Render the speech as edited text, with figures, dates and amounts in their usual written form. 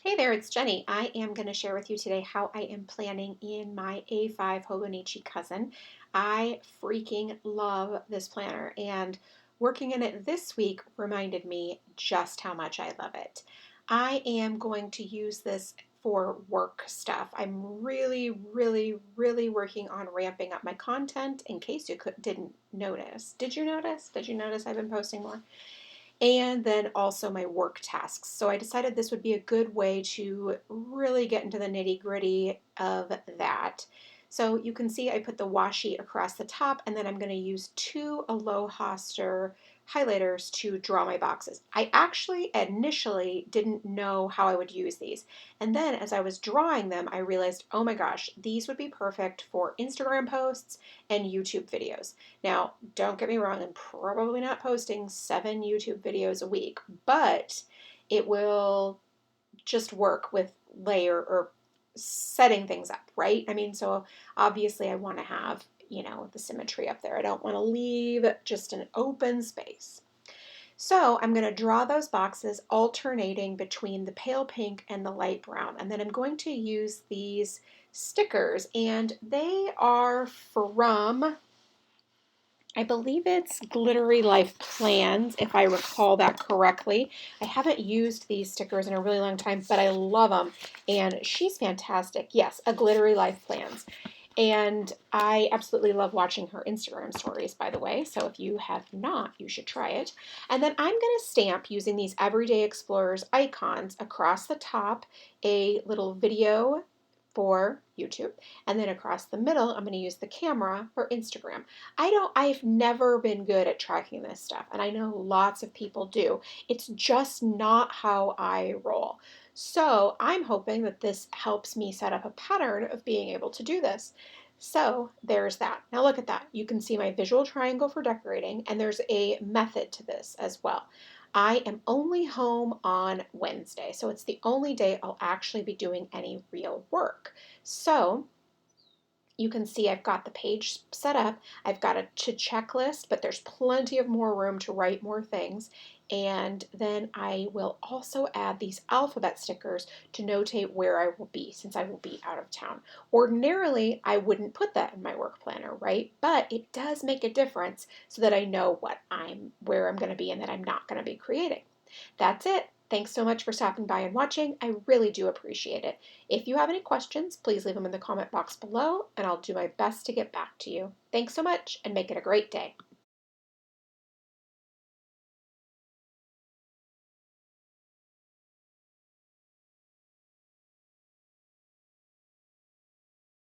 Hey there, it's Jenny. I am going to share with you today how I am planning in my A5 Hobonichi cousin. I freaking love this planner, and working in it this week reminded me just how much I love it. I am going to use this for work stuff. I'm really working on ramping up my content in case you didn't notice. Did you notice? Did you notice I've been posting more? And then also my work tasks. So I decided this would be a good way to really get into the nitty gritty of that. So you can see I put the washi across the top, and then I'm going to use two Aloha Stir highlighters to draw my boxes. I actually initially didn't know how I would use these. And then as I was drawing them, I realized, oh my gosh, these would be perfect for Instagram posts and YouTube videos. Now, don't get me wrong, I'm probably not posting 7 YouTube videos a week, but it will just work with layer or setting things up, right? I mean, so obviously I want to have, the symmetry up there. I don't want to leave just an open space. So I'm going to draw those boxes alternating between the pale pink and the light brown. And then I'm going to use these stickers, and they are from, I believe it's Glittery Life Plans, if I recall that correctly. I haven't used these stickers in a really long time, but I love them, and she's fantastic. Yes, a Glittery Life Plans. And I absolutely love watching her Instagram stories, by the way, so if you have not, you should try it. And then I'm going to stamp using these Everyday Explorers icons across the top a little video for YouTube, and then across the middle I'm going to use the camera for Instagram. I've never been good at tracking this stuff, and I know lots of people do. It's just not how I roll. So I'm hoping that this helps me set up a pattern of being able to do this. So there's that. Now look at that. You can see my visual triangle for decorating, and there's a method to this as well. I am only home on Wednesday, so it's the only day I'll actually be doing any real work. So you can see I've got the page set up. I've got a checklist, but there's plenty of more room to write more things. And then I will also add these alphabet stickers to notate where I will be, since I will be out of town. Ordinarily, I wouldn't put that in my work planner, right? But it does make a difference so that I know where I'm going to be and that I'm not going to be creating. That's it. Thanks so much for stopping by and watching. I really do appreciate it. If you have any questions, please leave them in the comment box below, and I'll do my best to get back to you. Thanks so much, and make it a great day.